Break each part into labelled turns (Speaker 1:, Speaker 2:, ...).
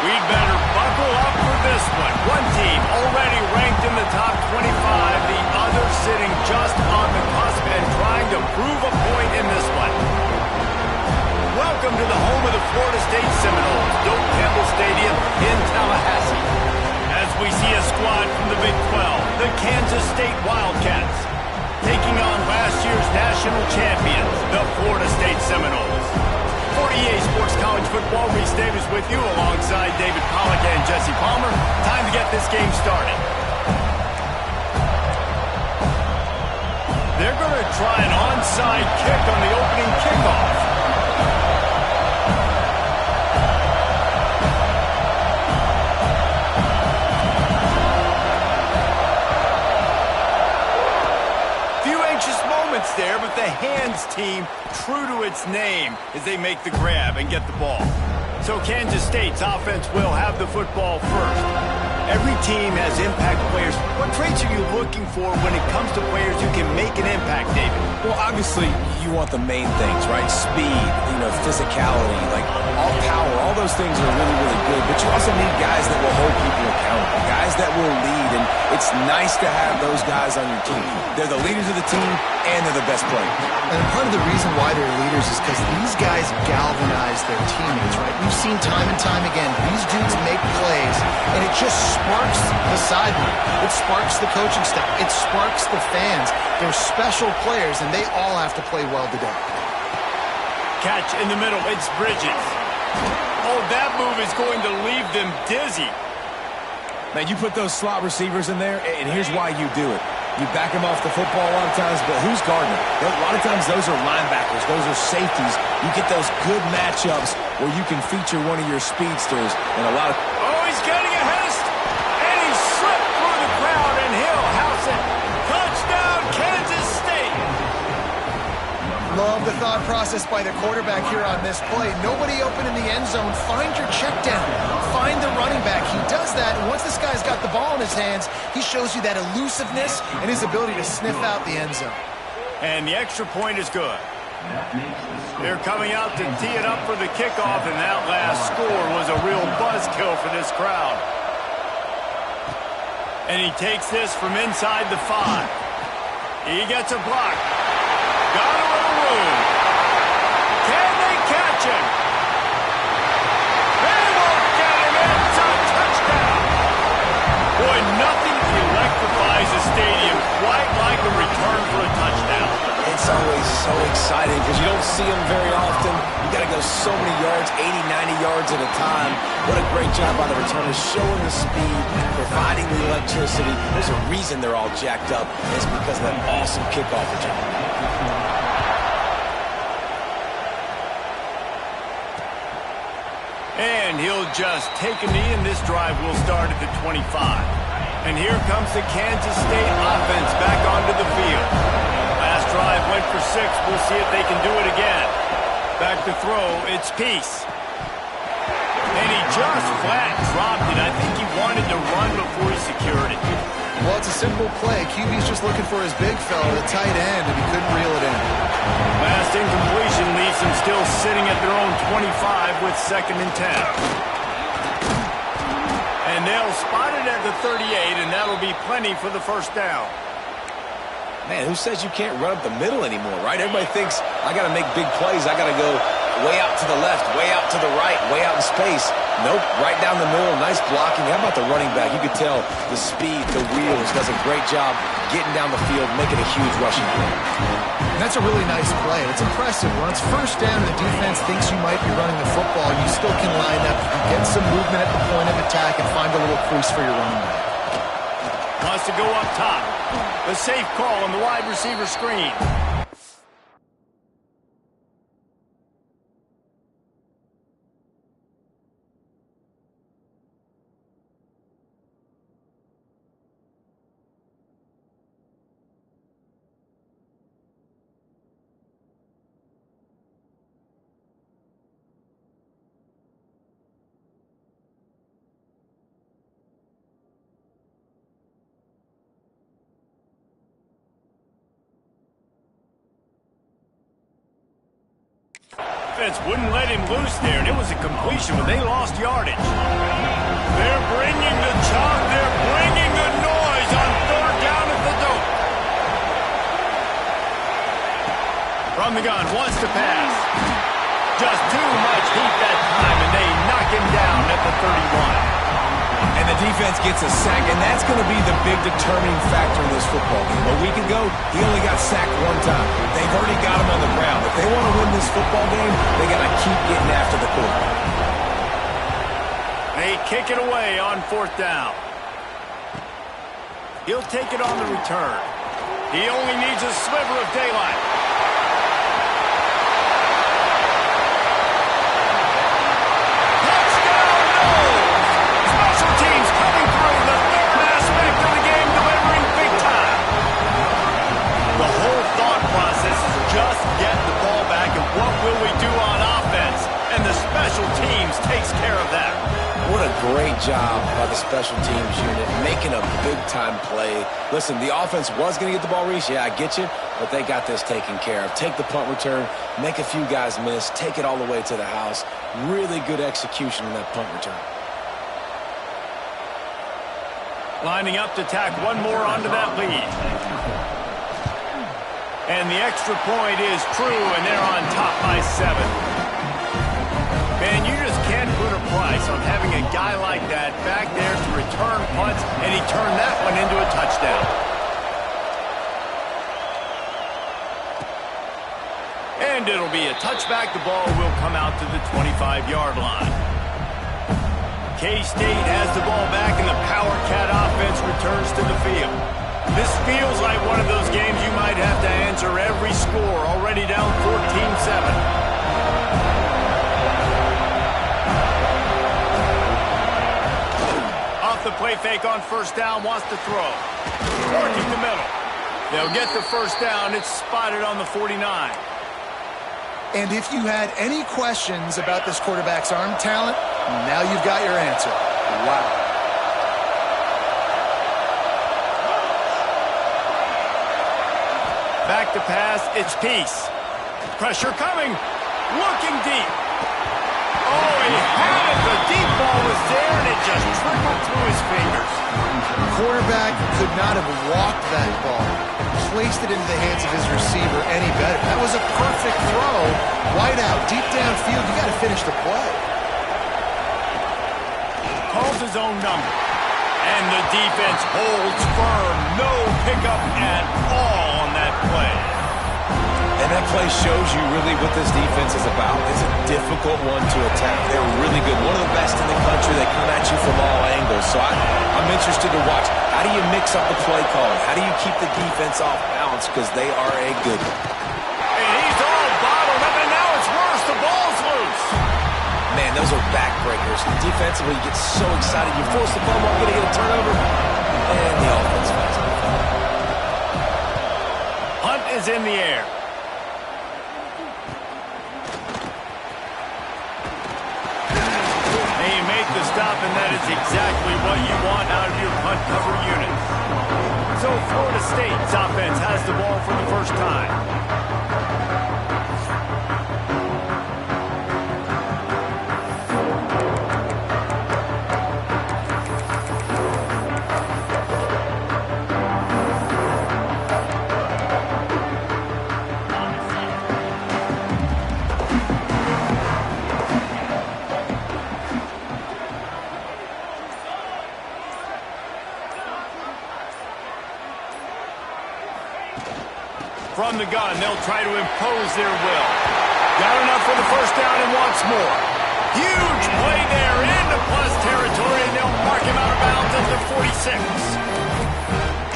Speaker 1: We'd better buckle up for this one. One team already ranked in the top 25, the other sitting just on the cusp and trying to prove a point in this one. Welcome to the home of the Florida State Seminoles, Doak Campbell Stadium in Tallahassee. As we see a squad from the Big 12, the Kansas State Wildcats, taking on last year's national champions, the Florida State Seminoles. For EA Sports College Football, Reese Davis with you alongside David Pollack and Jesse Palmer. Time to get this game started. They're going to try an onside kick on the opening kickoff. There, but the hands team true to its name as they make the grab and get the ball. So Kansas State's offense will have the football first. Every team has impact players. What traits are you looking for when it comes to players who can make an impact, David?
Speaker 2: Well, obviously, you want the main things, right? Speed, physicality, like all power, all those things are really, really good. But you also need guys that will hold people accountable, guys that will lead. And it's nice to have those guys on your team. They're the leaders of the team, and they're the best players.
Speaker 3: And part of the reason why they're leaders is because these guys galvanize their teammates, right? We've seen time and time again, these dudes make plays, and it just sparks the sideline. It sparks the coaching staff. It sparks the fans. They're special players, and they all have to play well today.
Speaker 1: Catch in the middle. It's Bridges. Oh, that move is going to leave them dizzy.
Speaker 2: Man, you put those slot receivers in there, and here's why you do it. You back them off the football a lot of times, but who's guarding them? A lot of times those are linebackers. Those are safeties. You get those good matchups where you can feature one of your speedsters. And a lot of...
Speaker 1: Oh, he's getting a head and he slipped through the crowd, and he'll house it. Touchdown, Kansas State.
Speaker 3: Love the thought process by the quarterback here on this play. Nobody open in the end zone. Find your check down. Find the running back. He does that, and once this guy's got the ball in his hands, he shows you that elusiveness and his ability to sniff out the end zone.
Speaker 1: And the extra point is good. They're coming out to tee it up for the kickoff, and that last score was a real buzzkill for this crowd. And he takes this from inside the 5. He gets a block. Got a little room. Can they catch him? They won't get him. It's a touchdown. Boy, nothing electrifies a stadium quite like a return for a touchdown.
Speaker 2: It's always so exciting because you don't see them very often. You got to go so many yards, 80, 90 yards at a time. What a great job by the returners, showing the speed, providing the electricity. There's a reason they're all jacked up. It's because of that awesome kickoff return.
Speaker 1: And he'll just take a knee, and this drive will start at the 25. And here comes the Kansas State offense back onto the field. Last drive went for 6. We'll see if they can do it again. Back to throw. It's Peace. And he just flat dropped it. I think he wanted to run before he secured it.
Speaker 3: Well, it's a simple play. QB's just looking for his big fella, the tight end, and he couldn't reel it in.
Speaker 1: Last incompletion leaves them still sitting at their own 25 with 2nd and 10. And they'll spot it at the 38, and that'll be plenty for the first down.
Speaker 2: Man, who says you can't run up the middle anymore, right? Everybody thinks, I got to make big plays. I got to go way out to the left, way out to the right, way out in space. Nope, right down the middle, nice blocking. How about the running back? You could tell the speed, the wheels, does a great job getting down the field, making a huge rushing play.
Speaker 3: That's a really nice play. It's impressive. When it's first down and the defense thinks you might be running the football, you still can line up, get some movement at the point of attack, and find a little crease for your running back.
Speaker 1: Wants to go up top. The safe call on the wide receiver screen. offense wouldn't let him loose there, and it was a completion, but they lost yardage. They're bringing the chalk. They're bringing the noise on third down at the dope. From the gun, wants to pass. Just too much heat that time, and they knock him down at the 31.
Speaker 2: And the defense gets a sack, and that's going to be the big determining factor in this football game. A week ago, he only got sacked one time. They've already got him on the ground. If they want to win this football game, they got to keep getting after the quarterback.
Speaker 1: They kick it away on fourth down. He'll take it on the return. He only needs a sliver of daylight. Teams coming through, the third aspect of the game, delivering big time. The whole thought process is just get the ball back, and what will we do on offense? And the special teams takes care of that.
Speaker 2: What a great job by the special teams unit, making a big-time play. Listen, the offense was going to get the ball, Reese. Yeah, I get you, but they got this taken care of. Take the punt return, make a few guys miss, take it all the way to the house. Really good execution in that punt return.
Speaker 1: Lining up to tack one more onto that lead. And the extra point is true, and they're on top by 7. Man, you just can't put a price on having a guy like that back there to return punts, and he turned that one into a touchdown. And it'll be a touchback. The ball will come out to the 25-yard line. K-State has the ball back, and the Power Cat offense returns to the field. This feels like one of those games you might have to answer every score, already down 14-7. Off the play fake on first down, wants to throw. Working the middle. They'll get the first down. It's spotted on the 49.
Speaker 3: And if you had any questions about this quarterback's arm talent, now you've got your answer. Wow.
Speaker 1: Back to pass, it's Peace. Pressure coming, looking deep. Oh, he had it. The deep ball was there, and it just trickled through his fingers.
Speaker 3: The quarterback could not have walked that ball, placed it into the hands of his receiver any better. That was a perfect throw. Wide out, deep downfield. You got to finish the play.
Speaker 1: Calls his own number. And the defense holds firm. No pickup at all on that play.
Speaker 2: And that play shows you really what this defense is about. It's a difficult one to attack. They're really good. One of the best in the country. They come at you from all angles. So I'm interested to watch. How do you mix up the play calling? How do you keep the defense off balance? Because they are a good one.
Speaker 1: And he's all bottled up, and now it's worse. The ball's loose.
Speaker 2: Man, those are backbreakers. Defensively, you get so excited. You force the ball, going to get a turnover, and the offense falls out.
Speaker 1: Hunt is in the air. They make the stop, and that is exactly what you want out of your punt cover unit. So Florida State's offense has the ball for the first time. From the gun, they'll try to impose their will. Got enough for the first down and wants more. Huge play there into plus territory, and they'll mark him out of bounds at the 46.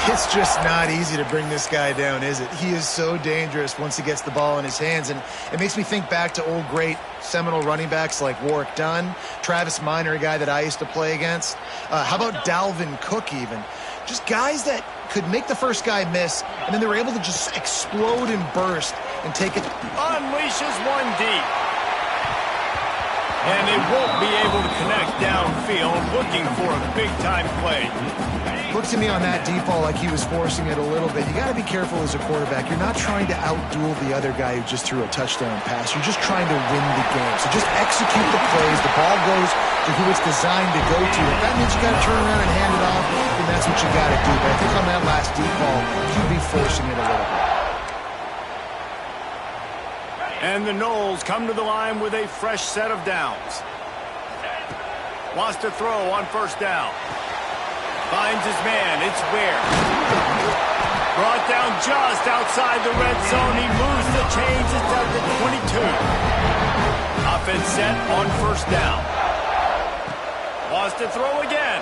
Speaker 3: It's just not easy to bring this guy down, is it? He is so dangerous once he gets the ball in his hands, and it makes me think back to old great Seminole running backs like Warwick Dunn, Travis Minor, a guy that I used to play against. How about Dalvin Cook even? Just guys that could make the first guy miss, and then they were able to just explode and burst and take it.
Speaker 1: Unleashes one deep. And they won't be able to connect downfield, looking for a big-time play.
Speaker 3: Looked to me on that deep ball like he was forcing it a little bit. You got to be careful as a quarterback. You're not trying to outduel the other guy who just threw a touchdown pass. You're just trying to win the game. So just execute the plays. The ball goes to who it's designed to go to. If that means you got to turn around and hand it off, then that's what you got to do. But I think on that last deep ball, QB forcing it a little bit.
Speaker 1: And the Noles come to the line with a fresh set of downs. Wants to throw on first down. Finds his man. It's Ware. Brought down just outside the red zone. He moves the chains. It's at the 22. Offense set on first down. Wants to throw again.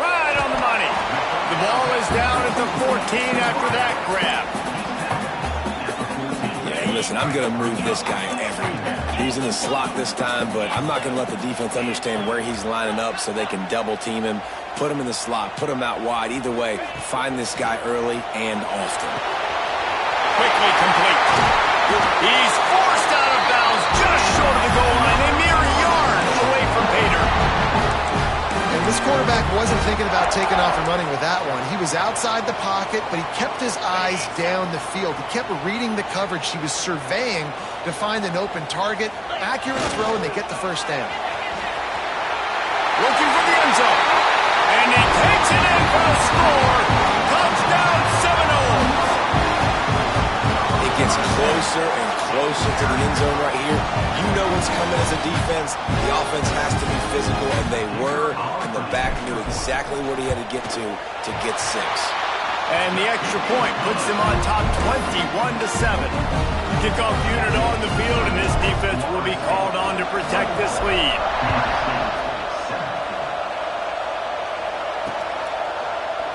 Speaker 1: Right on the money. The ball is down at the 14 after that grab.
Speaker 2: Listen, I'm going to move this guy everywhere. He's in the slot this time, but I'm not going to let the defense understand where he's lining up so they can double team him, put him in the slot, put him out wide. Either way, find this guy early and often.
Speaker 1: Quickly complete. He's forced out of bounds just short of the goal line, a mere yard away from Pater.
Speaker 3: And this quarterback wasn't thinking about taking off and running with that one. He was outside the pocket, but he kept his eyes down the field. He kept reading the coverage. He was surveying to find an open target. Accurate throw, and they get the first down.
Speaker 1: Looking for the end zone. And he takes it in for a score. Touchdown, Seminoles.
Speaker 2: It gets closer and closer to the end zone right here. You know what's coming as a defense. The offense has to be physical, and they were. And the back knew exactly what he had to get to get 6.
Speaker 1: And the extra point puts them on top 21-7. Kickoff unit on the field, and this defense will be called on to protect this lead.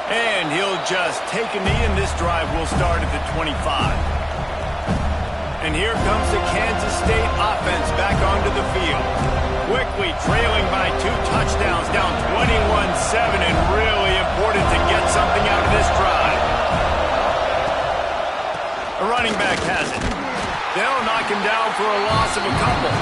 Speaker 1: And he'll just take a knee, and this drive will start at the 25. And here comes the Kansas State offense back onto the field. Quickly trailing by 2 touchdowns, down 21-7, and really important to get something out of this drive. A running back has it. They'll knock him down for a loss of a couple.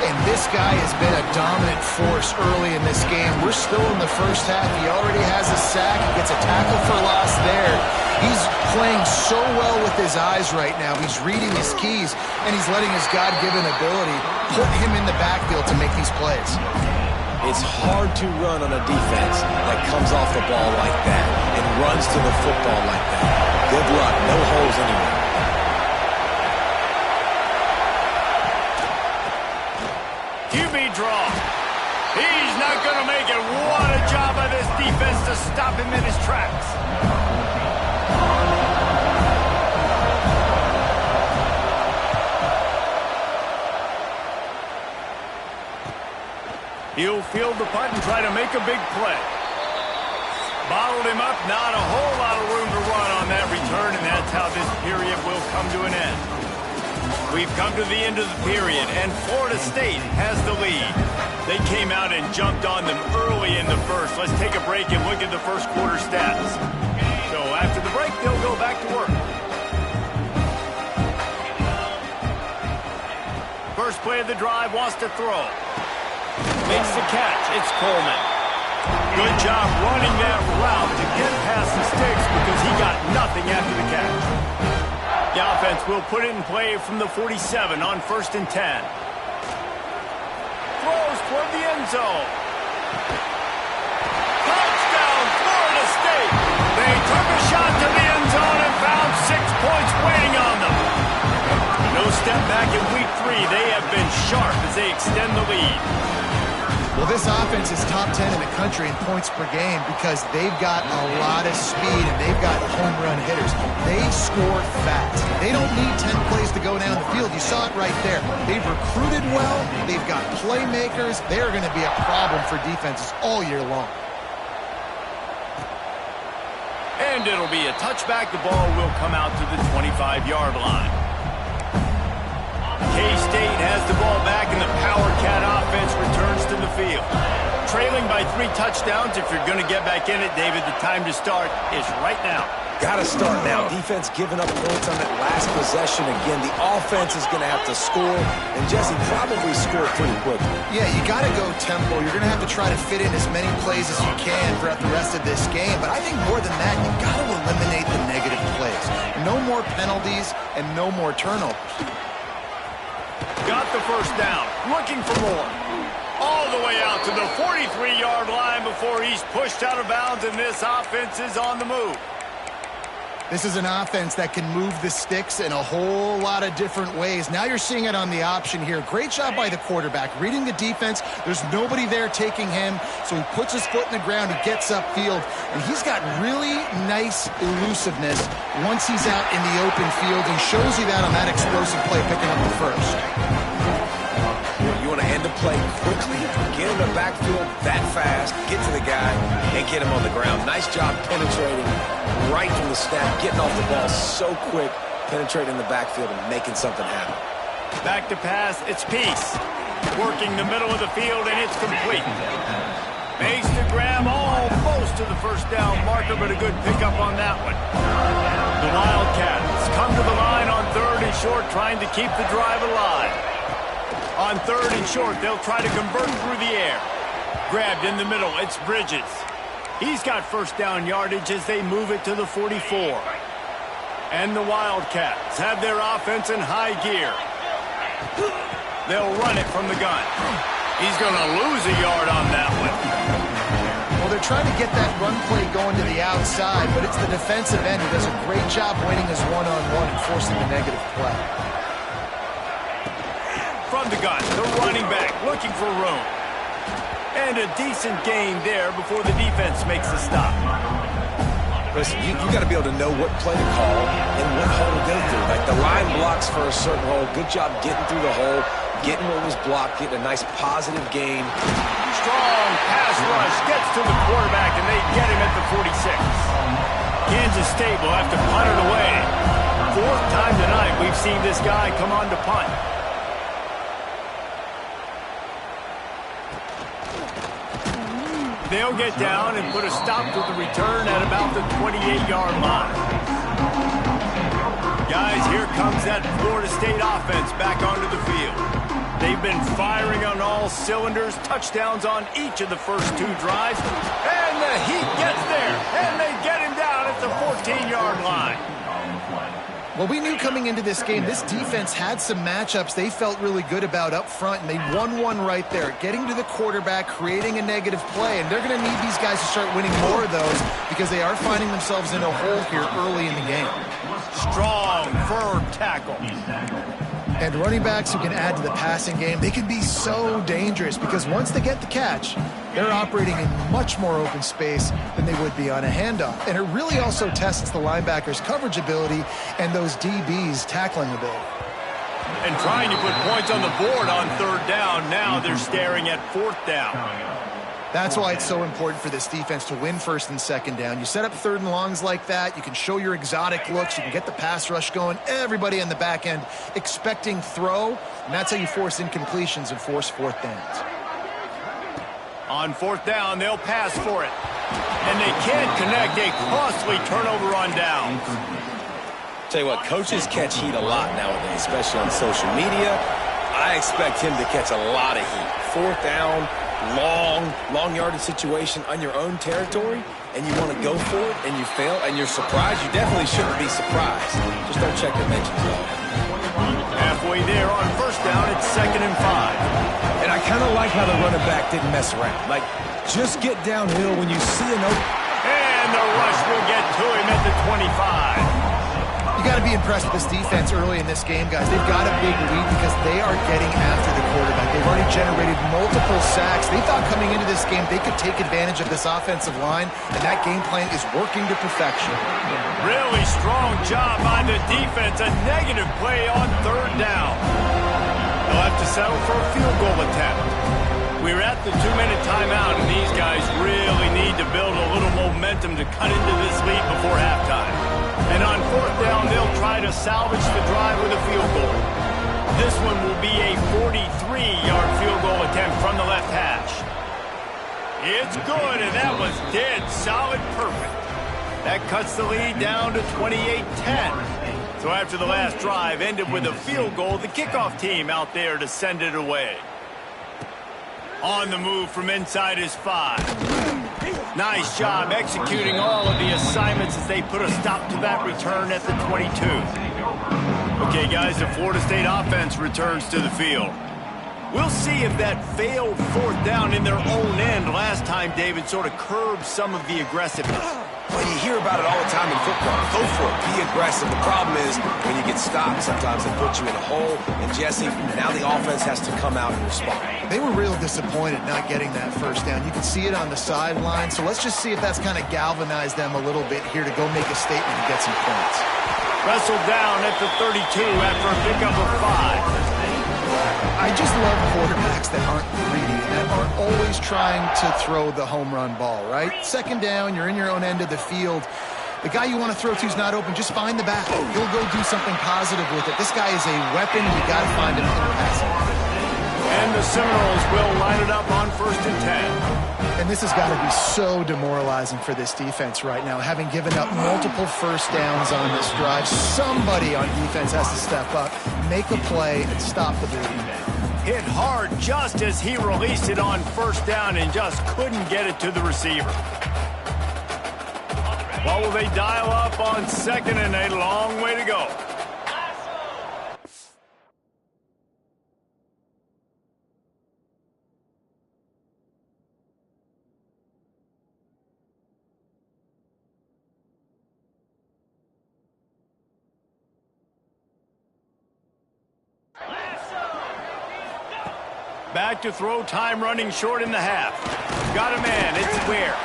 Speaker 3: And this guy has been a dominant force early in this game. We're still in the first half. He already has a sack. He gets a tackle for loss there. He's playing so well with his eyes right now. He's reading his keys, and he's letting his God-given ability put him in the backfield to make these plays.
Speaker 2: It's hard to run on a defense that comes off the ball like that and runs to the football like that. Good luck. No holes anywhere.
Speaker 1: QB draw. He's not going to make it. What a job by this defense to stop him in his tracks. He'll field the punt and try to make a big play. Bottled him up, not a whole lot of room to run on that return, and that's how this period will come to an end. We've come to the end of the period, and Florida State has the lead. They came out and jumped on them early in the first. Let's take a break and look at the first quarter stats. So after the break, they'll go back to work. First play of the drive, wants to throw. Makes the catch. It's Coleman. Good job running that route to get past the sticks because he got nothing after the catch. The offense will put it in play from the 47 on 1st and 10. Throws toward the end zone. Touchdown, Florida State. They took a shot to the end zone and found 6 points waiting on them. No step back in week 3. They have been sharp as they extend the lead.
Speaker 3: Well, this offense is top 10 in the country in points per game because they've got a lot of speed and they've got home run hitters. They score fast. They don't need 10 plays to go down the field. You saw it right there. They've recruited well. They've got playmakers. They're going to be a problem for defenses all year long.
Speaker 1: And it'll be a touchback. The ball will come out to the 25-yard line. K-State has the ball back, and the Power Cat offense returns to the field. trailing by 3 touchdowns. If you're going to get back in it, David, the time to start is right now.
Speaker 2: Got to start now. Defense giving up points on that last possession. Again, the offense is going to have to score, and Jesse probably score pretty quickly.
Speaker 3: Yeah, you got to go tempo. You're going to have to try to fit in as many plays as you can throughout the rest of this game. But I think more than that, you got to eliminate the negative plays. No more penalties and no more turnovers.
Speaker 1: Got the first down. Looking for more. All the way out to the 43-yard line before he's pushed out of bounds, and this offense is on the move.
Speaker 3: This is an offense that can move the sticks in a whole lot of different ways. Now you're seeing it on the option here. Great job by the quarterback. Reading the defense, there's nobody there taking him, so he puts his foot in the ground, he gets upfield, and he's got really nice elusiveness once he's out in the open field, and shows you that on that explosive play picking up the first.
Speaker 2: You want to end the play quickly, get in the backfield that fast, get to the guy, and get him on the ground. Nice job penetrating right from the snap, getting off the ball so quick, penetrating the backfield and making something happen.
Speaker 1: Back to pass, it's Peace. Working the middle of the field, and it's complete. Makes the grab almost to the first down marker, but a good pickup on that one. The Wildcats come to the line on 3rd and short, trying to keep the drive alive. On 3rd and short, they'll try to convert through the air. Grabbed in the middle, it's Bridges. He's got first down yardage as they move it to the 44. And the Wildcats have their offense in high gear. They'll run it from the gun. He's going to lose a yard on that one.
Speaker 3: Well, they're trying to get that run play going to the outside, but it's the defensive end who does a great job winning his one-on-one and forcing the negative play.
Speaker 1: From the gun, the running back looking for room. And a decent gain there before the defense makes the stop.
Speaker 2: Listen, you got to be able to know what play to call and what hole to go through. Like the line blocks for a certain hole. Good job getting through the hole, getting what was blocked, getting a nice positive gain.
Speaker 1: Strong pass rush gets to the quarterback, and they get him at the 46. Kansas State will have to punt it away. 4th time tonight we've seen this guy come on to punt. They'll get down and put a stop to the return at about the 28-yard line. Guys, here comes that Florida State offense back onto the field. They've been firing on all cylinders, touchdowns on each of the first 2 drives, and the heat gets there, and they get him down at the 14-yard line.
Speaker 3: Well, we knew coming into this game, this defense had some matchups they felt really good about up front, and they won one right there, getting to the quarterback, creating a negative play, and they're going to need these guys to start winning more of those because they are finding themselves in a hole here early in the game.
Speaker 1: Strong, firm tackle.
Speaker 3: And running backs who can add to the passing game, they can be so dangerous because once they get the catch, they're operating in much more open space than they would be on a handoff. And it really also tests the linebackers' coverage ability and those DBs' tackling ability.
Speaker 1: And trying to put points on the board on 3rd down. Now they're staring at 4th down.
Speaker 3: That's why it's so important for this defense to win 1st and 2nd down. You set up 3rd and longs like that, you can show your exotic looks, you can get the pass rush going, everybody on the back end expecting throw, and that's how you force incompletions and force 4th downs.
Speaker 1: On 4th down, they'll pass for it. And they can't connect, a costly turnover on downs.
Speaker 2: Tell you what, coaches catch heat a lot nowadays, especially on social media. I expect him to catch a lot of heat. 4th down, long yardage situation on your own territory, and you want to go for it, and you fail, and you're surprised. You definitely shouldn't be surprised. Just don't check the mentions, though.
Speaker 1: Halfway there on 1st down, it's 2nd and 5.
Speaker 2: And I kind of like how the running back didn't mess around. Like, just get downhill when you see an open.
Speaker 1: And the rush will get to him at the 25.
Speaker 3: You got to be impressed with this defense early in this game, guys. They've got a big lead because they are getting after the quarterback. They've already generated multiple sacks. They thought coming into this game they could take advantage of this offensive line, and that game plan is working to perfection.
Speaker 1: Really strong job by the defense. A negative play on 3rd down. They'll have to settle for a field goal attempt. We're at the 2-minute timeout, and these guys really need to build a little momentum to cut into this lead before halftime. And on 4th down, they'll try to salvage the drive with a field goal. This one will be a 43-yard field goal attempt from the left hash. It's good, and that was dead solid perfect. That cuts the lead down to 28-10. So after the last drive ended with a field goal, the kickoff team out there to send it away. On the move from inside his 5. Nice job executing all of the assignments as they put a stop to that return at the 22. Okay, guys, the Florida State offense returns to the field. We'll see if that failed fourth down in their own end last time, David, sort of curbed some of the aggressiveness.
Speaker 2: Well, you hear about it all the time in football. Go for it. Be aggressive. The problem is when you get stopped, sometimes they put you in a hole. And, Jesse, now the offense has to come out and respond.
Speaker 3: They were real disappointed not getting that first down. You can see it on the sideline. So let's just see if that's kind of galvanized them a little bit here to go make a statement and get some points.
Speaker 1: Wrestled down at the 32 after a pickup of 5.
Speaker 3: I just love quarterbacks that aren't greedy, that aren't always trying to throw the home run ball, right? Second down, you're in your own end of the field. The guy you want to throw to is not open. Just find the back. He'll go do something positive with it. This guy is a weapon. You got to find him in the passing.
Speaker 1: And the Seminoles will line it up on 1st and 10.
Speaker 3: And this has got to be so demoralizing for this defense right now. Having given up multiple first downs on this drive, somebody on defense has to step up, make a play, and stop the bleeding.
Speaker 1: Hit hard just as he released it on 1st down and just couldn't get it to the receiver. Well, will they dial up on 2nd and a long way to go? Back to throw, time running short in the half. Got a man, it's Ware.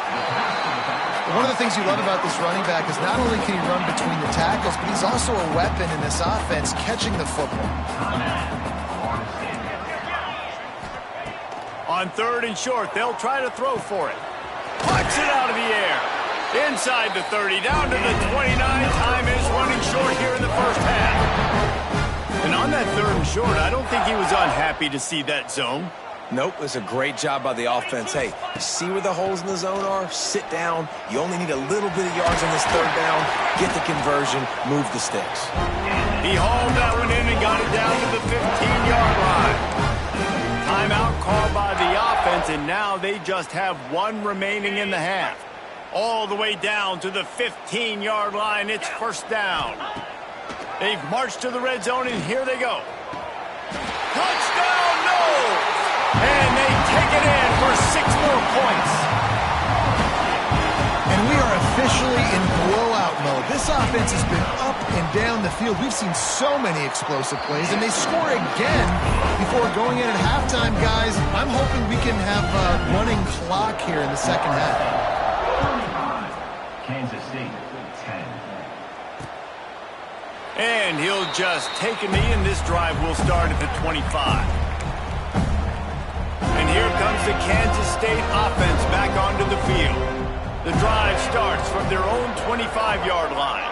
Speaker 3: One of the things you love about this running back is not only can he run between the tackles, but he's also a weapon in this offense, catching the football.
Speaker 1: On 3rd and short, they'll try to throw for it. Puts it out of the air. Inside the 30, down to the 29. Time is running short here in the first half. And on that 3rd and short, I don't think he was unhappy to see that zone.
Speaker 2: Nope, it's a great job by the offense. Hey, see where the holes in the zone are? Sit down. You only need a little bit of yards on this 3rd down. Get the conversion. Move the sticks.
Speaker 1: He hauled that one in and got it down to the 15-yard line. Timeout called by the offense, and now they just have 1 remaining in the half. All the way down to the 15-yard line. It's 1st down. They've marched to the red zone, and here they go. Touchdown, no! And they take it in for 6 more points.
Speaker 3: And we are officially in blowout mode. This offense has been up and down the field. We've seen so many explosive plays, and they score again before going in at halftime, guys. I'm hoping we can have a running clock here in the second half.
Speaker 4: Kansas State, 10.
Speaker 1: And he'll just take a knee, and this drive will start at the 25. And here comes the Kansas State offense back onto the field. The drive starts from their own 25-yard line.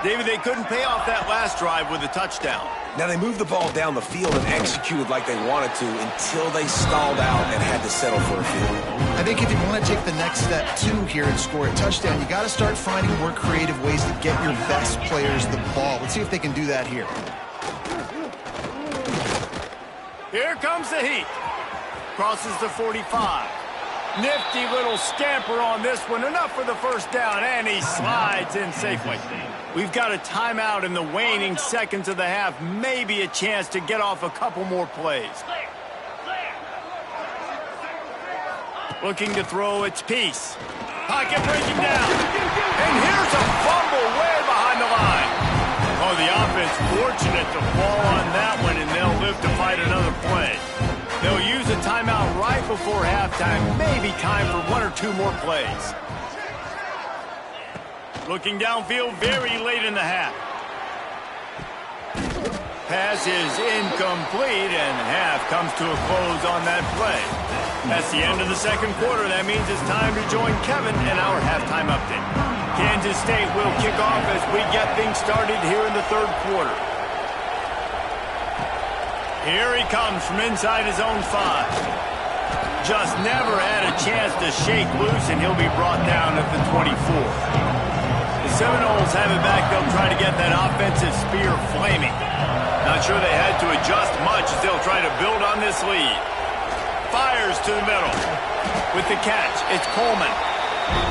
Speaker 1: David, they couldn't pay off that last drive with a touchdown.
Speaker 2: Now, they moved the ball down the field and executed like they wanted to until they stalled out and had to settle for a field goal.
Speaker 3: I think if you want to take the next step, too, here and score a touchdown, you got to start finding more creative ways to get your best players the ball. Let's see if they can do that here.
Speaker 1: Here comes the heat. Crosses the 45. Nifty little scamper on this one. Enough for the 1st down, and he slides in safely. We've got a timeout in the waning seconds of the half. Maybe a chance to get off a couple more plays. Looking to throw, it's Peace. Pocket breaking down. And here's a fumble way behind the line. Oh, the offense fortunate to fall on that one, and they'll live to fight another play. They'll use a timeout right before halftime. Maybe time for 1 or 2 more plays. Looking downfield very late in the half. Pass is incomplete, and half comes to a close on that play. That's the end of the second quarter. That means it's time to join Kevin in our halftime update. Kansas State will kick off as we get things started here in the 3rd quarter. Here he comes from inside his own 5. Just never had a chance to shake loose, and he'll be brought down at the 24. The Seminoles have it back. They'll try to get that offensive spear flaming. Not sure they had to adjust much as they'll try to build on this lead. Fires to the middle. With the catch, it's Coleman.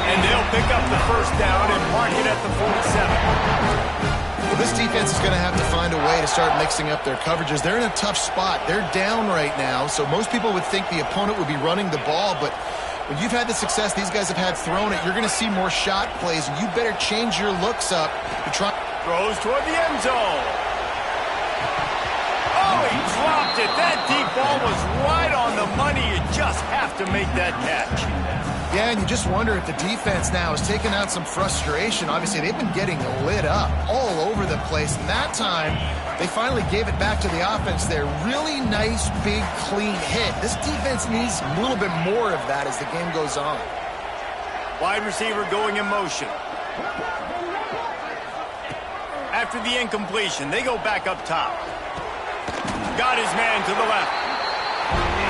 Speaker 1: And they'll pick up the first down and mark it at the 47.
Speaker 3: Well, this defense is going to have to find a way to start mixing up their coverages. They're in a tough spot. They're down right now, so most people would think the opponent would be running the ball, but when you've had the success these guys have had throwing it, you're going to see more shot plays, and you better change your looks up to try.
Speaker 1: Throws toward the end zone. Oh, he dropped it. That deep ball was right on the money. You just have to make that catch.
Speaker 3: Yeah, and you just wonder if the defense now is taking out some frustration. Obviously, they've been getting lit up all over the place. And that time, they finally gave it back to the offense there. Really nice, big, clean hit. This defense needs a little bit more of that as the game goes on.
Speaker 1: Wide receiver going in motion. After the incompletion, they go back up top. Got his man to the left.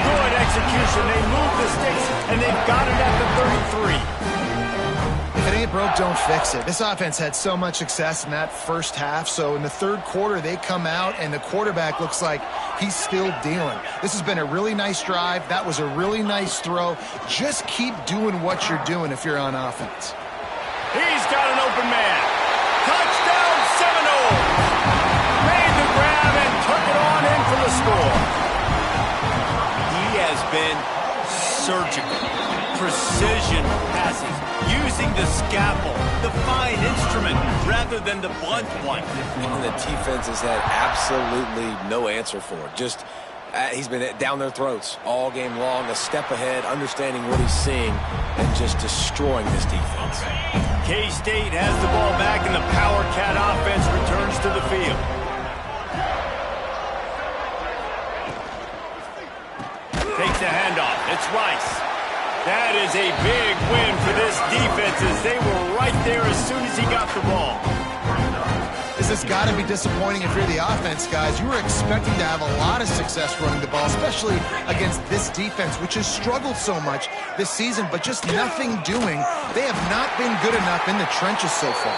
Speaker 1: Good execution. They move the sticks, and they've got it at the 33.
Speaker 3: If it ain't broke, don't fix it. This offense had so much success in that first half, so in the third quarter, they come out, and the quarterback looks like he's still dealing. This has been a really nice drive. That was a really nice throw. Just keep doing what you're doing if you're on offense.
Speaker 1: He's got an open man. Touchdown, Seminoles! Made the grab and took it on in for the score. Has been surgical, precision passes, using the scalpel, the fine instrument, rather than the blunt one.
Speaker 2: And the defense has had absolutely no answer for it. Just, he's been down their throats all game long, a step ahead, understanding what he's seeing, and just destroying this defense.
Speaker 1: K-State has the ball back, and the Power Cat offense returns to the field. Takes the handoff. It's Rice. That is a big win for this defense as they were right there as soon as he got the ball.
Speaker 3: This has got to be disappointing if you're the offense, guys. You were expecting to have a lot of success running the ball, especially against this defense, which has struggled so much this season, but just nothing doing. They have not been good enough in the trenches so far.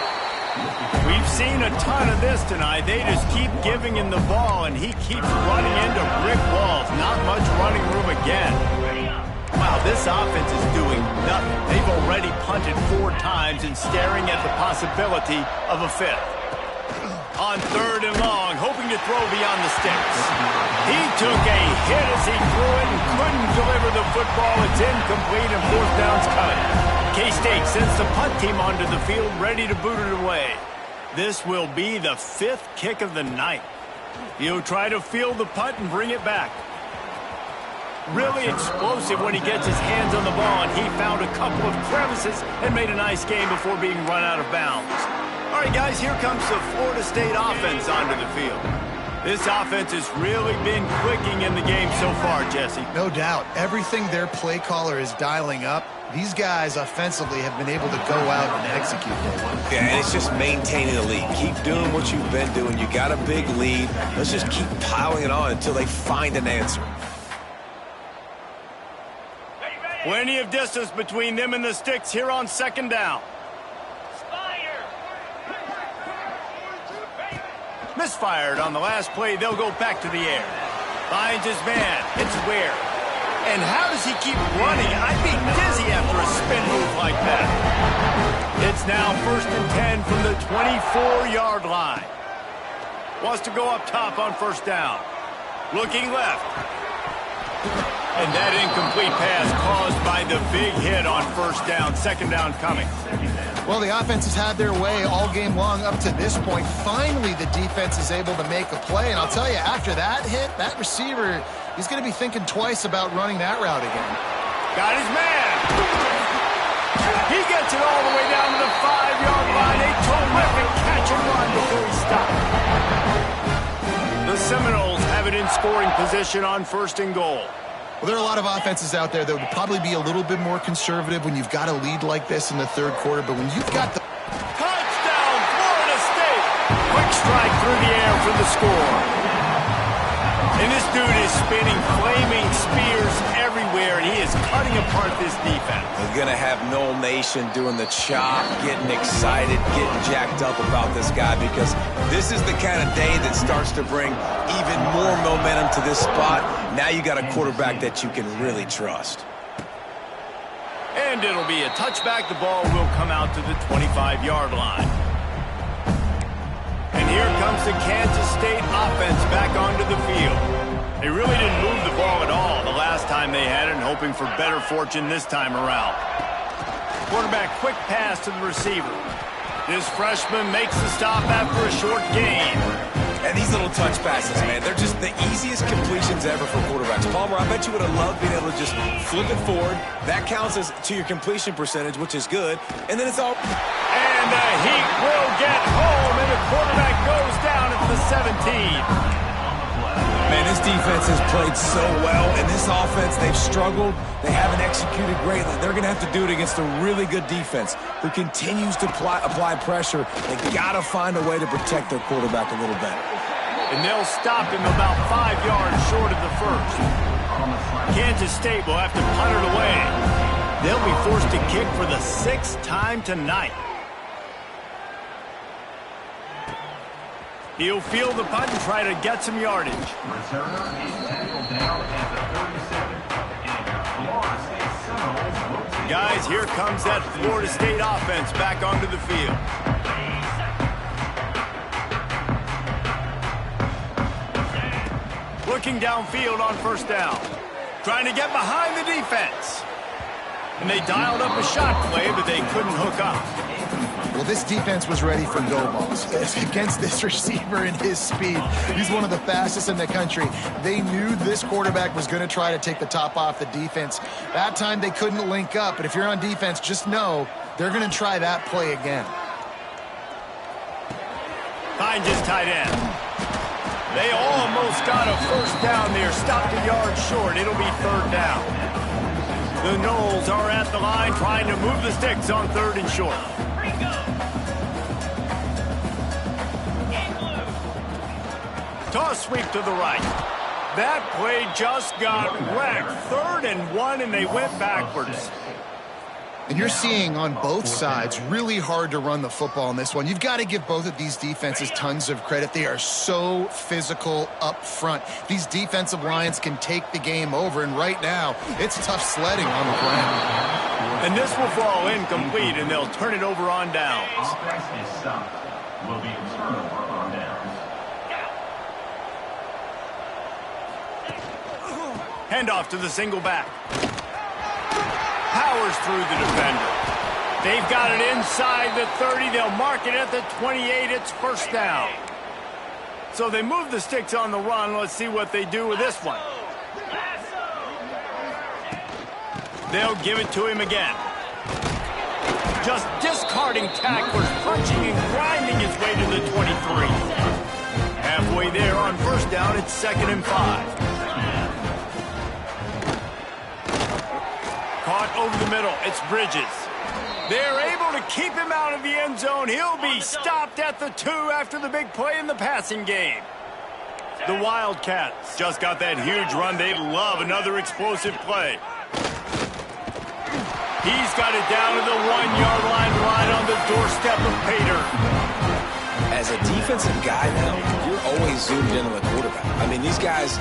Speaker 1: We've seen a ton of this tonight. They just keep giving him the ball, and he keeps running into brick walls. Not much running room again. Wow, this offense is doing nothing. They've already punted 4 times and staring at the possibility of a 5th. On 3rd and long, hoping to throw beyond the sticks. He took a hit as he threw it and couldn't deliver the football. It's incomplete and 4th down's coming. K-State sends the punt team onto the field, ready to boot it away. This will be the 5th kick of the night. He'll try to field the punt and bring it back. Really explosive when he gets his hands on the ball, and he found a couple of crevices and made a nice game before being run out of bounds. All right, guys, here comes the Florida State offense onto the field. This offense has really been clicking in the game so far, Jesse.
Speaker 3: No doubt. Everything their play caller is dialing up, these guys offensively have been able to go out and execute.
Speaker 2: Yeah, and it's just maintaining the lead. Keep doing what you've been doing. You got a big lead. Let's just keep piling it on until they find an answer.
Speaker 1: Plenty of distance between them and the sticks here on 2nd down. Misfired on the last play. They'll go back to the air. Finds his man. It's Ware. And how does he keep running? I'd be dizzy after a spin move like that. It's now 1st and 10 from the 24-yard line. Wants to go up top on 1st down. Looking left. And that incomplete pass caused by the big hit on 1st down. 2nd down coming.
Speaker 3: Well, the offense has had their way all game long up to this point. Finally, the defense is able to make a play. And I'll tell you, after that hit, that receiver, he's going to be thinking twice about running that route again.
Speaker 1: Got his man. He gets it all the way down to the 5-yard line. A terrific catch and run before he stopped. The Seminoles have it in scoring position on 1st and goal.
Speaker 3: Well, there are a lot of offenses out there that would probably be a little bit more conservative when you've got a lead like this in the 3rd quarter, but when you've got the...
Speaker 1: Touchdown, Florida State! Quick strike through the air for the score. And this dude is spinning flaming spears everywhere, and he is cutting apart this defense.
Speaker 2: We're going to have Noel Nation doing the chop, getting excited, getting jacked up about this guy, because this is the kind of day that starts to bring even more momentum to this spot. Now you got a quarterback that you can really trust.
Speaker 1: And it'll be a touchback. The ball will come out to the 25-yard line. And here comes the Kansas State offense back onto the field. They really didn't move the ball at all the last time they had it, and hoping for better fortune this time around. Quarterback quick pass to the receiver. This freshman makes the stop after a short gain.
Speaker 2: And these little touch passes, man, they're just the easiest completions ever for quarterbacks. Palmer, I bet you would have loved being able to just flip it forward. That counts as to your completion percentage, which is good. And then it's all...
Speaker 1: And the Heat will get home, and the quarterback goes down at the 17.
Speaker 2: Man, this defense has played so well, and this offense, they've struggled. They haven't executed greatly. They're going to have to do it against a really good defense who continues to apply pressure. They've got to find a way to protect their quarterback a little better.
Speaker 1: And they'll stop him about 5 yards short of the first. Kansas State will have to punt it away. They'll be forced to kick for the 6th time tonight. He'll field the punt and try to get some yardage. Guys, here comes that Florida State offense back onto the field. Looking downfield on first down. Trying to get behind the defense. And they dialed up a shot play, but they couldn't hook up.
Speaker 3: Well, this defense was ready for go balls against this receiver and his speed. He's one of the fastest in the country. They knew this quarterback was going to try to take the top off the defense. That time they couldn't link up, but if you're on defense, just know they're going to try that play again.
Speaker 1: Finds his tight end. They almost got a first down there. Stopped a yard short. It'll be 3rd down. The Noles are at the line trying to move the sticks on 3rd and short. Toss sweep to the right. That play just got wrecked. 3rd and 1, and they went backwards.
Speaker 3: And you're seeing on both sides really hard to run the football in this one. You've got to give both of these defenses tons of credit. They are so physical up front. These defensive lines can take the game over, and right now it's tough sledding on the ground.
Speaker 1: And this will fall incomplete, and they'll turn it over on downs.
Speaker 4: Offense is stopped. Will be turnover on downs.
Speaker 1: Handoff to the single back. Powers through the defender. They've got it inside the 30. They'll mark it at the 28. It's first down. So they move the sticks on the run. Let's see what they do with this one. They'll give it to him again. Just discarding tacklers, punching and grinding his way to the 23. Halfway there on first down, it's 2nd and 5. Caught over the middle. It's Bridges. They're able to keep him out of the end zone. He'll be stopped at the 2 after the big play in the passing game. The Wildcats just got that huge run. They'd love another explosive play. He's got it down to the 1-yard line right on the doorstep of Pater.
Speaker 2: As a defensive guy now, you're always zoomed in on the quarterback. I mean, these guys,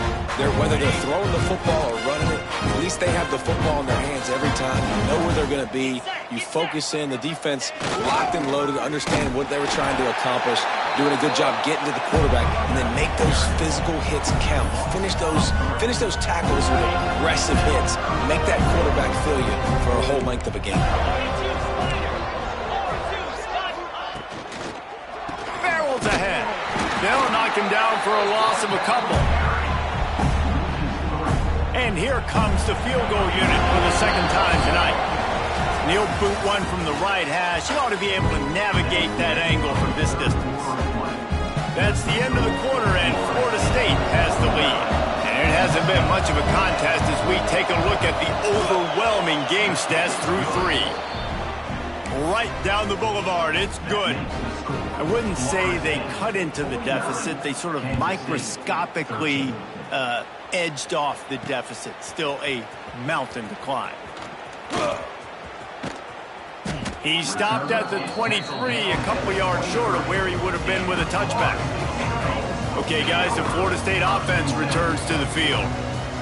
Speaker 2: whether they're throwing the football or running it, at least they have the football in their hands every time. You know where they're going to be. You focus in. The defense locked and loaded, understand what they were trying to accomplish, doing a good job getting to the quarterback, and then make those physical hits count. Finish those tackles with aggressive hits. Make that quarterback feel you for a whole length of a game.
Speaker 1: Ahead. They'll knock him down for a loss of a couple. And here comes the field goal unit for the 2nd time tonight. And he'll boot one from the right hash. He ought to be able to navigate that angle from this distance. That's the end of the quarter, and Florida State has the lead. And it hasn't been much of a contest as we take a look at the overwhelming game stats through 3. Right down the boulevard. It's good. I wouldn't say they cut into the deficit. They sort of microscopically edged off the deficit. Still a mountain to climb. He stopped at the 23, a couple yards short of where he would have been with a touchback. Okay, guys, the Florida State offense returns to the field.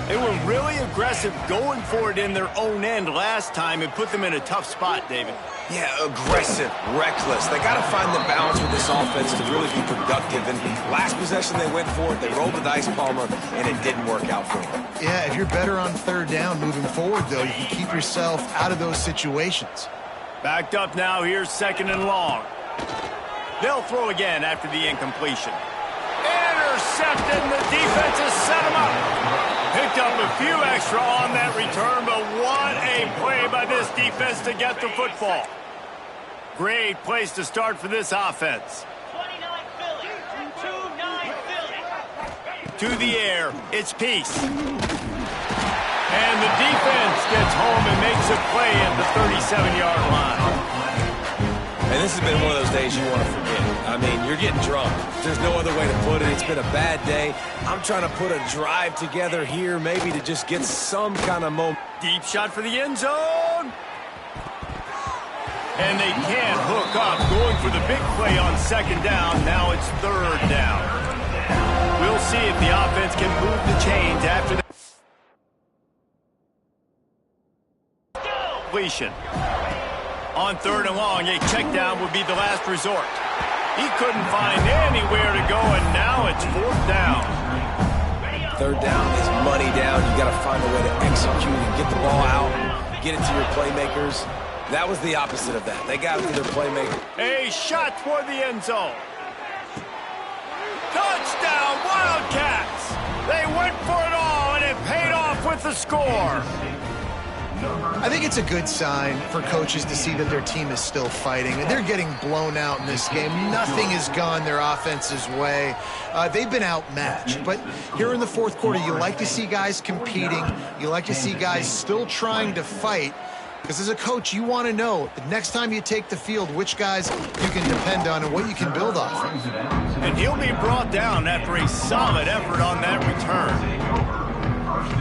Speaker 1: They were really aggressive going for it in their own end last time and put them in a tough spot, David.
Speaker 2: Yeah, aggressive, reckless. They got to find the balance with this offense to really be productive. And last possession they went for it, they rolled the dice, Palmer, and it didn't work out for them.
Speaker 3: Yeah, if you're better on third down moving forward, though, you can keep yourself out of those situations.
Speaker 1: Backed up now, here's 2nd and long. They'll throw again after the incompletion. Intercepted, and the defense has set him up. Picked up a few extra on that return, but what a play by this defense to get the football. Great place to start for this offense.
Speaker 5: 29 Philly, 2-9 Philly.
Speaker 1: To the air, it's Peace. And the defense gets home and makes a play at the 37-yard line.
Speaker 2: And this has been one of those days you want to forget. I mean, you're getting drunk. There's no other way to put it. It's been a bad day. I'm trying to put a drive together here, maybe to just get some kind of moment.
Speaker 1: Deep shot for the end zone. And they can't hook up. Going for the big play on 2nd down. Now it's 3rd down. We'll see if the offense can move the chains after the completion. On 3rd and long, a check down would be the last resort. He couldn't find anywhere to go, and now it's 4th down.
Speaker 2: 3rd down is money down. You got to find a way to execute and get the ball out, get it to your playmakers. That was the opposite of that. They got it to their playmaker.
Speaker 1: A shot toward the end zone. Touchdown, Wildcats! They went for it all, and it paid off with the score.
Speaker 3: I think it's a good sign for coaches to see that their team is still fighting. They're getting blown out in this game. Nothing has gone their offense's way. They've been outmatched. But here in the 4th quarter, you like to see guys competing. You like to see guys still trying to fight. Because as a coach, you want to know the next time you take the field, which guys you can depend on and what you can build off of.
Speaker 1: And he'll be brought down after a solid effort on that return.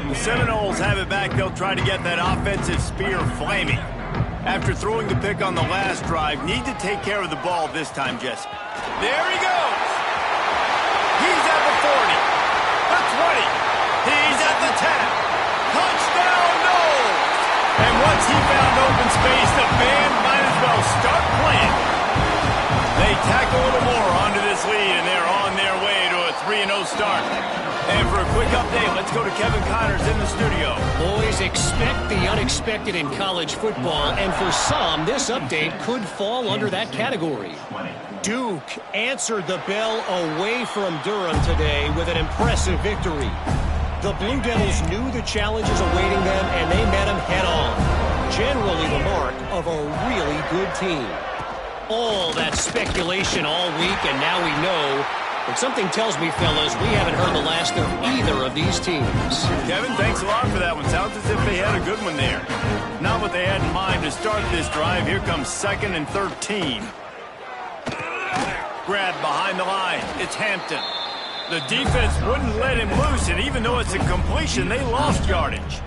Speaker 1: The Seminoles have it back. They'll try to get that offensive spear flaming. After throwing the pick on the last drive, need to take care of the ball this time, Jesse. There he goes. He's at the 40, the 20. He's at the 10. Touchdown, Noles. And once he found open space, the band might as well start playing. They tack a little more onto this lead, and they're on their way to a 3-0 start. And for a quick update, let's go to Kevin Connors in the studio.
Speaker 6: Boys, expect the unexpected in college football, and for some, this update could fall under that category. Duke answered the bell away from Durham today with an impressive victory. The Blue Devils knew the challenges awaiting them, and they met them head-on. Generally the mark of a really good team. All that speculation all week, and now we know. But something tells me, fellas, we haven't heard the last of either of these teams.
Speaker 1: Kevin, thanks a lot for that one. Sounds as if they had a good one there. Not what they had in mind to start this drive. Here comes 2nd and 13. Grabbed behind the line. It's Hampton. The defense wouldn't let him loose, and even though it's a completion, they lost yardage.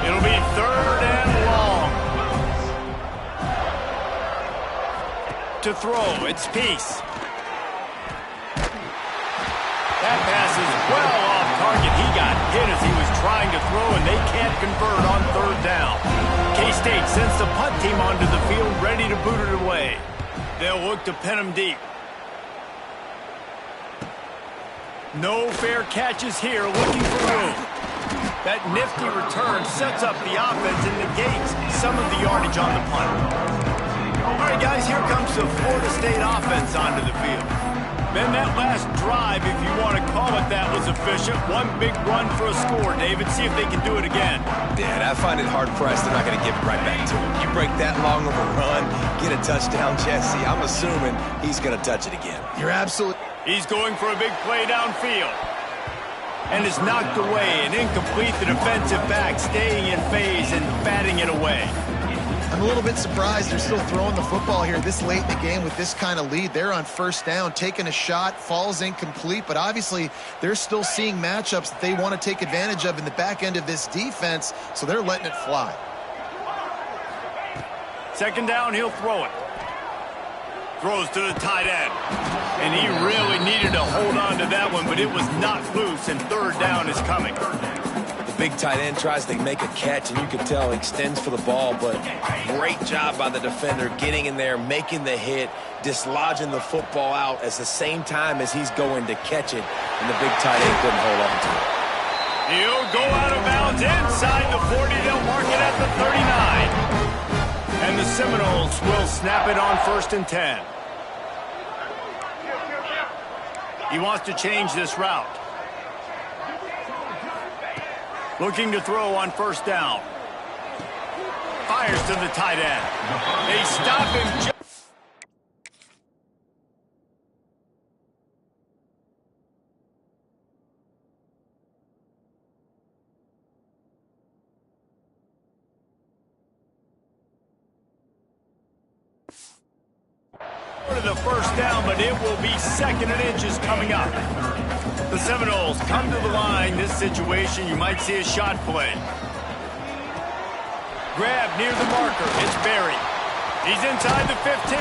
Speaker 1: It'll be 3rd and long. To throw, it's Peace. That pass is well off target. He got hit as he was trying to throw, and they can't convert on 3rd down. K-State sends the punt team onto the field, ready to boot it away. They'll look to pin him deep. No fair catches here, looking for room. That nifty return sets up the offense and negates some of the yardage on the punt. All right, guys, here comes the Florida State offense onto the field. Then that last drive, if you want to call it that, was efficient. One big run for a score, David. See if they can do it again.
Speaker 2: Yeah, I find it hard-pressed. They're not going to give it right back to him. You break that long of a run, get a touchdown, Jesse, I'm assuming he's going to touch it again.
Speaker 3: You're absolutely...
Speaker 1: He's going for a big play downfield. And is knocked away and incomplete. The defensive back staying in phase and batting it away.
Speaker 3: I'm a little bit surprised they're still throwing the football here this late in the game with this kind of lead. They're on first down, taking a shot, falls incomplete, but obviously they're still seeing matchups that they want to take advantage of in the back end of this defense, so they're letting it fly.
Speaker 1: Second down, he'll throw it. Throws to the tight end. And he really needed to hold on to that one, but it was not loose, and third down is coming.
Speaker 2: The big tight end tries to make a catch, and you can tell he extends for the ball, but great job by the defender getting in there, making the hit, dislodging the football out at the same time as he's going to catch it, and the big tight end couldn't hold on to it.
Speaker 1: He'll go out of bounds inside the 40. They'll mark it at the 39. And the Seminoles will snap it on 1st and 10. He wants to change this route. Looking to throw on 1st down. Fires to the tight end. They stop him. To the first down, but it will be 2nd and inches coming up. The Seminoles come to the line. This situation, you might see a shot play. Grab near the marker. It's Berry. He's inside the 15.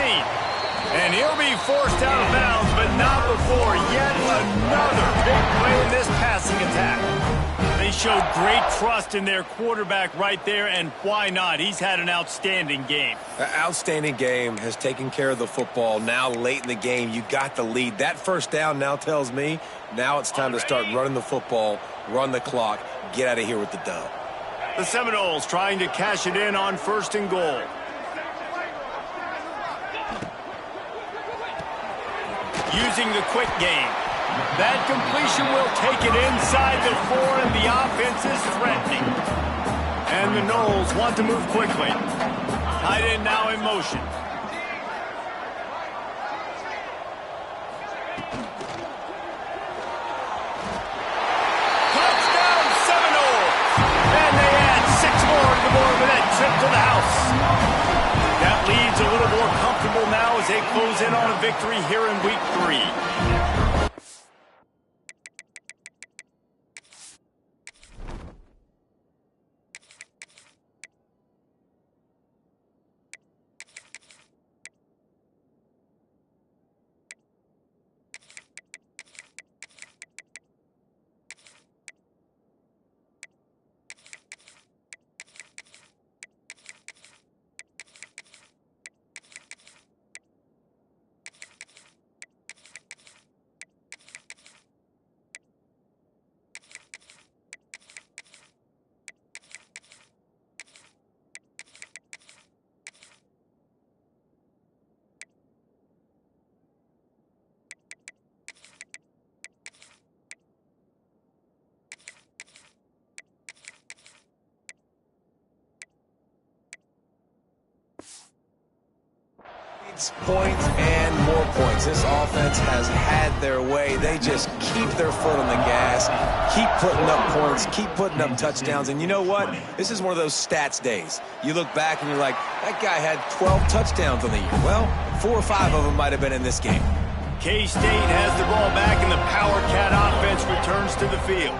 Speaker 1: And he'll be forced out of bounds, but not before yet another big play in this passing attack. They showed great trust in their quarterback right there, and why not? He's had an outstanding game.
Speaker 2: An outstanding game, has taken care of the football. Now late in the game, you got the lead. That first down now tells me now it's time to start running the football, run the clock, get out of here with the dub.
Speaker 1: The Seminoles trying to cash it in on 1st and goal. Using the quick game. That completion will take it inside the 4, and the offense is threatening. And the Noles want to move quickly. Tight end now in motion. Touchdown Seminoles! And they add 6 more to the board with that trip to the house. That leads a little more comfortable now as they close in on a victory here in week 3.
Speaker 2: Points and more points. This offense has had their way. They just keep their foot on the gas, keep putting up points, keep putting up touchdowns. And you know what? This is one of those stats days. You look back and you're like, that guy had 12 touchdowns on the year. Well, 4 or 5 of them might have been in this game.
Speaker 1: K-State has the ball back, and the Power Cat offense returns to the field.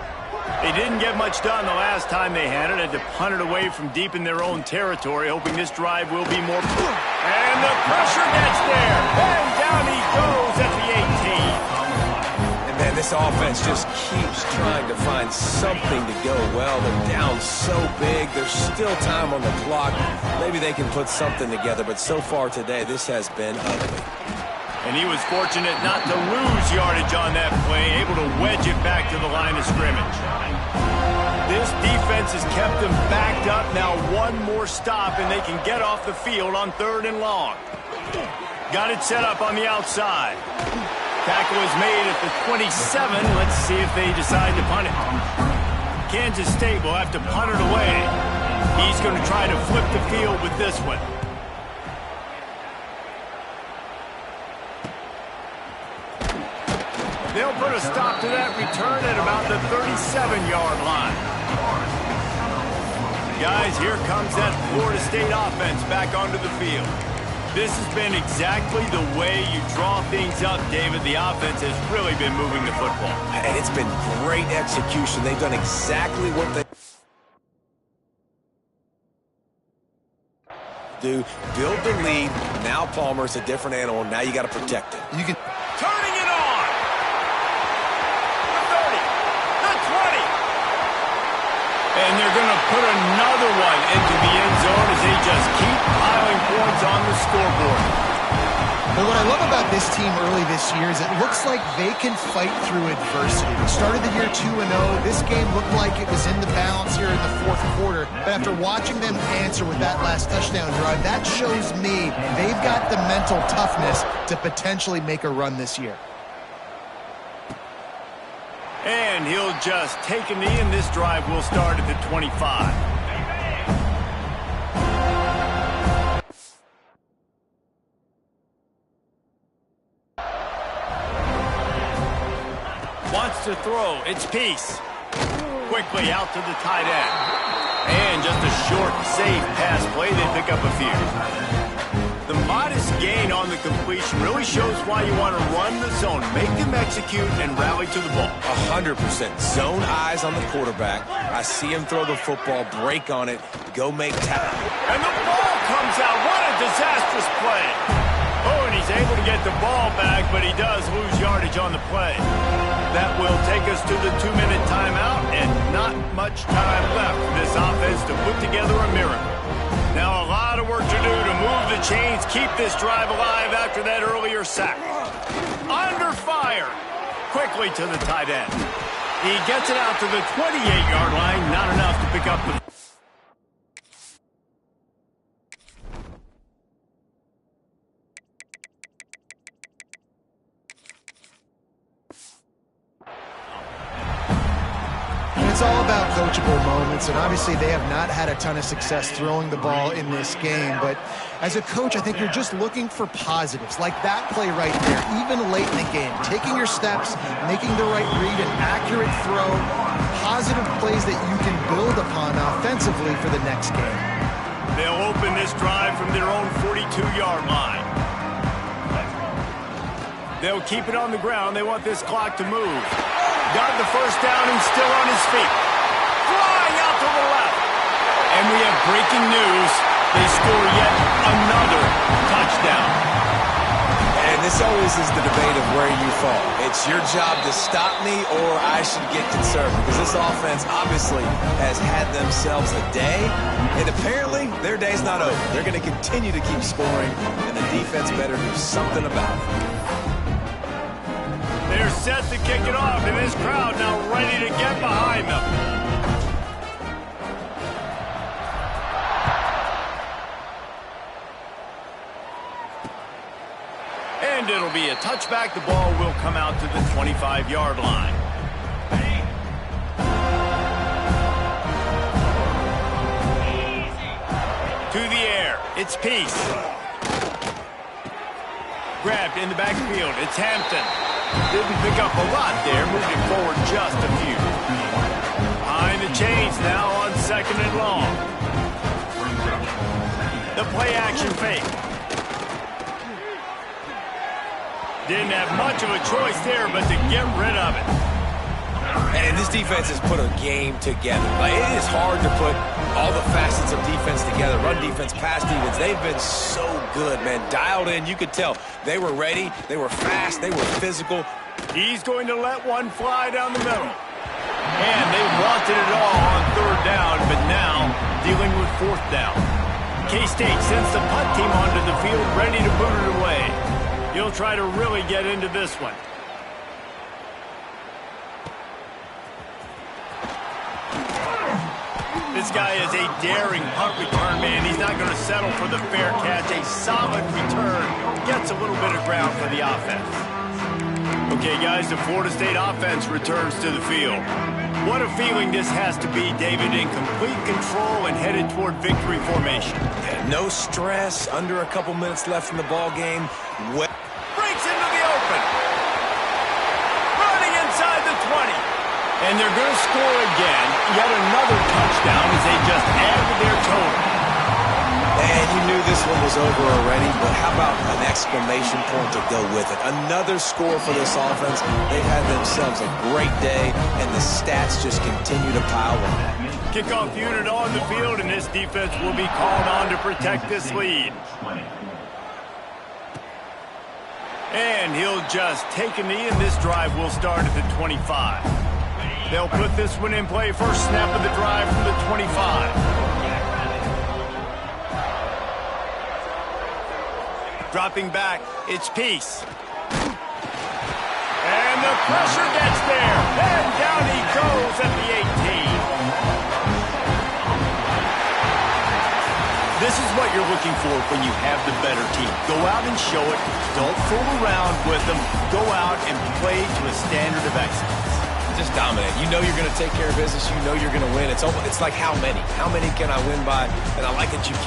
Speaker 1: They didn't get much done the last time they had it. Had to punt it away from deep in their own territory, hoping this drive will be more. And the pressure gets there. And down he goes at the 18.
Speaker 2: And man, this offense just keeps trying to find something to go well. They're down so big. There's still time on the clock. Maybe they can put something together, but so far today, this has been ugly.
Speaker 1: And he was fortunate not to lose yardage on that play, able to wedge it back to the line of scrimmage. This defense has kept them backed up. Now one more stop, and they can get off the field on 3rd and long. Got it set up on the outside. Tackle is made at the 27. Let's see if they decide to punt it. Kansas State will have to punt it away. He's going to try to flip the field with this one. They'll put a stop to that return at about the 37-yard line. Guys, here comes that Florida State offense back onto the field. This has been exactly the way you draw things up, David. The offense has really been moving the football.
Speaker 2: And it's been great execution. They've done exactly what they do. Build the lead. Now Palmer's a different animal. Now you got to protect it.
Speaker 3: You can
Speaker 1: Turning it on. The 30. The 20. And they're going to put another one into the end zone as they just keep piling points on the scoreboard.
Speaker 3: But what I love about this team early this year is it looks like they can fight through adversity. They started the year 2-0. This game looked like it was in the balance here in the fourth quarter. But after watching them answer with that last touchdown drive, that shows me they've got the mental toughness to potentially make a run this year.
Speaker 1: And he'll just take a knee, and this drive will start at the 25. Wants to throw. It's Peace. Quickly out to the tight end. And just a short, safe pass play. They pick up a few. The modest gain on the completion really shows why you want to run the zone. Make them execute and rally to the ball.
Speaker 2: 100%. Zone eyes on the quarterback. I see him throw the football, break on it, go make tackle.
Speaker 1: And the ball comes out. What a disastrous play. Oh, and he's able to get the ball back, but he does lose yardage on the play. That will take us to the 2-minute timeout, and not much time left for this offense to put together a miracle. Now a lot of work to do to move the chains, keep this drive alive after that earlier sack. Under fire. Quickly to the tight end. He gets it out to the 28-yard line, not enough to pick up the...
Speaker 3: It's all about coachable moments, and obviously they have not had a ton of success throwing the ball in this game. But as a coach, I think you're just looking for positives, like that play right there, even late in the game. Taking your steps, making the right read, an accurate throw, positive plays that you can build upon offensively for the next game.
Speaker 1: They'll open this drive from their own 42-yard line. They'll keep it on the ground. They want this clock to move. Got the first down and still on his feet. Flying out to the left. And we have breaking news. They score yet another touchdown.
Speaker 2: And this always is the debate of where you fall. It's your job to stop me or I should get conservative, because this offense obviously has had themselves a day, and apparently their day's not over. They're going to continue to keep scoring, and the defense better do something about it.
Speaker 1: They're set to kick it off, and this crowd now ready to get behind them. And it'll be a touchback. The ball will come out to the 25-yard line. To the air. It's Peace. Grabbed in the backfield. It's Hampton. Didn't pick up a lot there, moving forward just a few. Behind the chains now on 2nd and long. The play action fake. Didn't have much of a choice there, but to get rid of it.
Speaker 2: And this defense has put a game together. Like, it is hard to put all the facets of defense together. Run defense, pass defense. They've been so good, man. Dialed in. You could tell they were ready. They were fast. They were physical.
Speaker 1: He's going to let one fly down the middle. And they wanted it all on 3rd down, but now dealing with 4th down. K-State sends the punt team onto the field, ready to boot it away. He'll try to really get into this one. This guy is a daring punt return man. He's not going to settle for the fair catch. A solid return. Gets a little bit of ground for the offense. Okay, guys, the Florida State offense returns to the field. What a feeling this has to be, David, in complete control and headed toward victory formation.
Speaker 2: Yeah, no stress. Under a couple minutes left in the ball game.
Speaker 1: Breaks into the open. Running inside the 20. And they're going to score again. Yet another touchdown as they just add to their total.
Speaker 2: And you knew this one was over already, but how about an exclamation point to go with it? Another score for this offense. They've had themselves a great day, and the stats just continue to pile on.
Speaker 1: Kickoff unit on the field, and this defense will be called on to protect this lead. And he'll just take a knee, and this drive will start at the 25. They'll put this one in play. First snap of the drive from the 25. Dropping back, it's Peace. And the pressure gets there. And down he goes at the 18. This is what you're looking for when you have the better team. Go out and show it. Don't fool around with them. Go out and play to a standard of excellence.
Speaker 2: Just dominate. You know you're going to take care of business. You know you're going to win. It's like how many? How many can I win by? And I like that you keep